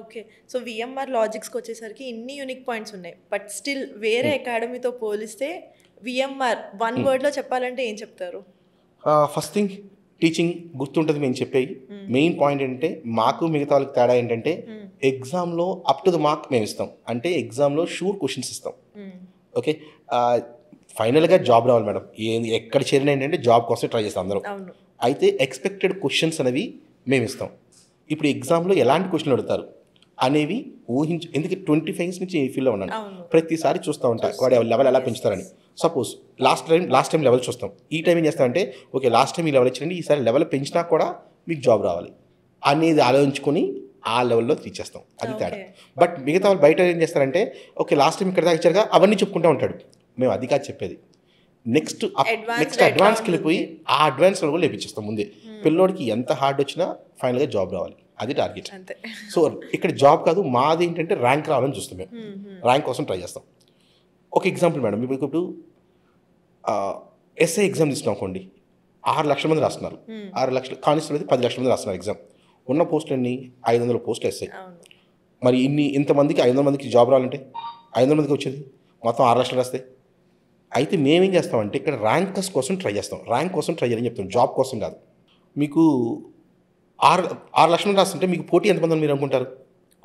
Okay. So, VMR లాజిక్స్‌కి వచ్చేసరికి ఇన్ని unique points ఉన్నాయి. బట్ స్టిల్ వేరే అకాడమీతో పోలిస్తే వీఎంఆర్ వన్ వర్డ్‌లో చెప్పాలంటే ఏం చెప్తారు? ఫస్ట్ థింగ్ టీచింగ్ గుర్తుంటుంది మేము చెప్పేవి. మెయిన్ పాయింట్ ఏంటంటే మాకు మిగతా వాళ్ళకి తేడా ఏంటంటే ఎగ్జామ్లో అప్ టు ద మార్క్ మేము ఇస్తాం. అంటే ఎగ్జామ్లో షూర్ క్వశ్చన్స్ ఇస్తాం. ఓకే. ఫైనల్గా జాబ్ రావాలి మేడం. ఎక్కడ చేరిన ఏంటంటే జాబ్ కోసం ట్రై చేస్తాం అందరం. అయితే ఎక్స్పెక్టెడ్ క్వశ్చన్స్ అనేవి మేము ఇస్తాం. ఇప్పుడు ఎగ్జామ్లో ఎలాంటి క్వశ్చన్లు అడుగుతారు అనేవి ఎందుకంటే 25 నుంచి ఈ ఫీల్డ్లో ఉన్నాను. ప్రతిసారి చూస్తూ ఉంటాను వాడు లెవెల్ ఎలా పెంచుతారని. సపోజ్ లాస్ట్ టైం లెవెల్ చూస్తాం. ఈ టైం ఏం చేస్తామంటే ఓకే లాస్ట్ టైం ఈ లెవెల్ ఇచ్చిందండి, ఈసారి లెవెల్ పెంచినా కూడా మీకు జాబ్ రావాలి అనేది ఆలోచించుకొని ఆ లెవెల్లో తీసేస్తాం. అది తేడా. బట్ మిగతా వాళ్ళు బయట ఏం చేస్తారంటే ఓకే లాస్ట్ టైం ఇక్కడ దాకా ఇచ్చారుగా అవన్నీ చెప్పుకుంటూ ఉంటాడు. మేము అది కాదు చెప్పేది. నెక్స్ట్ అడ్వాన్స్కి వెళ్ళిపోయి ఆ అడ్వాన్స్లో కూడా లేపించేస్తాం ముందే. పిల్లోడికి ఎంత హార్డ్ వచ్చినా ఫైనల్గా జాబ్ రావాలి, అది టార్గెట్. సో ఇక్కడ జాబ్ కాదు, మాది ఏంటంటే ర్యాంక్ రావాలని చూస్తాం. మేము ర్యాంక్ కోసం ట్రై చేస్తాం. ఒక ఎగ్జాంపుల్ మేడం, ఇప్పుడు ఎస్ఐ ఎగ్జామ్ తీసుకున్నాం 6 లక్షల మంది రాస్తున్నారు. 6 లక్షలు కానిస్టేబుల్ అయితే 10 లక్షల మంది రాస్తున్నారు ఎగ్జామ్. ఉన్న పోస్టులు ఎన్ని? 500 పోస్టులు ఎస్ఐ. మరి ఇంతమందికి 500 మందికి జాబ్ రావాలంటే 500 మందికి వచ్చేది మొత్తం 6 లక్షలు రాస్తే. అయితే మేమేం చేస్తామంటే ఇక్కడ ర్యాంకర్స్ కోసం ట్రై చేస్తాం. ర్యాంక్ కోసం ట్రై చేయాలని చెప్తాం, జాబ్ కోసం కాదు. మీకు 6 లక్షల మంది రాస్తుంటే మీకు పోటీ ఎంతమంది మీరు అనుకుంటారు?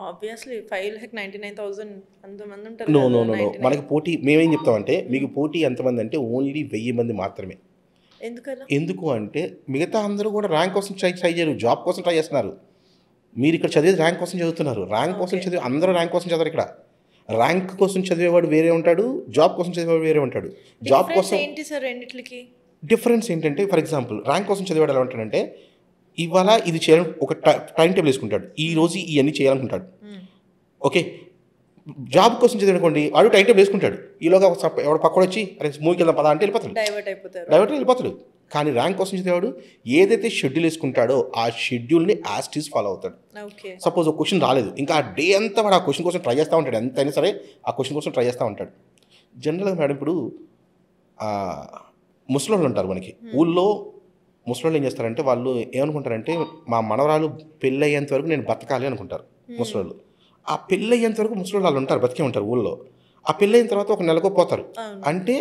ఆబ్వియస్లీ 5,99,000 అంతమంది ఉంటారు. నో మనకి పోటీ మేమేం చెప్తామంటే మీకు పోటీ ఎంతమంది అంటే ఓన్లీ 1000 మంది మాత్రమే. ఎందుకు అంటే మిగతా అందరూ కూడా ర్యాంక్ కోసం ట్రై చేయరు, జాబ్ కోసం ట్రై చేస్తున్నారు. మీరు ఇక్కడ చదివేది ర్యాంక్ కోసం చదువుతున్నారు. ర్యాంక్ కోసం చదివి అందరూ ర్యాంక్ కోసం చదవరు. ఇక్కడ ర్యాంక్ కోసం చదివేవాడు వేరే ఉంటాడు, జాబ్ కోసం చదివేవాడు వేరే ఉంటాడు. జాబ్ కోసం డిఫరెన్స్ ఏంటంటే ఫర్ ఎగ్జాంపుల్ ర్యాంక్ కోసం చదివేవాడు ఎలా ఉంటాడంటే ఇవాళ ఇది చేయాలని ఒక టైం టేబుల్ వేసుకుంటాడు, ఈ రోజు ఇవన్నీ చేయాలనుకుంటాడు. ఓకే. జాబ్ కోసం చదివనుకోండి వాడు టైం టేబుల్ వేసుకుంటాడు, ఈలోగా ఎవడు పక్కడు వచ్చి అరే మూవీకి వెళ్దాం పదా అంటే డైవర్ట్ వెళ్ళిపోతాడు. కానీ ర్యాంక్ కోసం చదివాడు ఏదైతే షెడ్యూల్ వేసుకుంటాడో ఆ షెడ్యూల్ని యాజ్ ఇట్ ఈజ్ ఫాలో అవుతాడు. సపోజ్ ఒక క్వశ్చన్ రాలేదు, ఇంకా ఆ డే అంతా వాడు ఆ క్వశ్చన్ కోసం ట్రై చేస్తూ ఉంటాడు. ఎంతైనా సరే ఆ క్వశ్చన్ కోసం ట్రై చేస్తూ ఉంటాడు. జనరల్గా మేడం ఇప్పుడు ముసలోళ్ళు ఉంటారు మనకి ఊళ్ళో. ముసలోళ్ళు ఏం చేస్తారంటే వాళ్ళు ఏమనుకుంటారంటే మా మనవరాలు పెళ్ళి అయ్యేంత వరకు నేను బతకాలి అనుకుంటారు ముసలోళ్ళు. ఆ పెళ్ళి అయ్యేంత వరకు ముసలోళ్ళు వాళ్ళు ఉంటారు, బతికే ఉంటారు ఊళ్ళో. ఆ పెళ్ళి అయిన తర్వాత ఒక నెలకో పోతారు. అంటే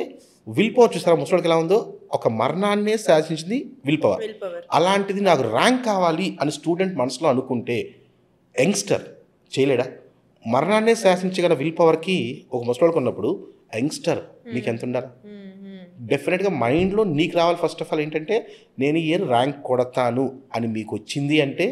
విల్ పవర్ చూస్తారా ముసలోళ్ళకి ఎలా ఉందో? ఒక మరణాన్నే శాసించింది విల్ పవర్. అలాంటిది నాకు ర్యాంక్ కావాలి అని స్టూడెంట్ మనసులో అనుకుంటే యంగ్స్టర్ చేయలేడా? మరణాన్నే శాసించగల విల్ పవర్కి ఒక ముసలోళ్ళకి ఉన్నప్పుడు యంగ్స్టర్ నీకు ఎంత ఉండాలి? డెఫినెట్గా మైండ్లో నీకు రావాలి ఫస్ట్ ఆఫ్ ఆల్ ఏంటంటే నేను ఈ ఇయర్ ర్యాంక్ కొడతాను అని మీకు వచ్చింది అంటే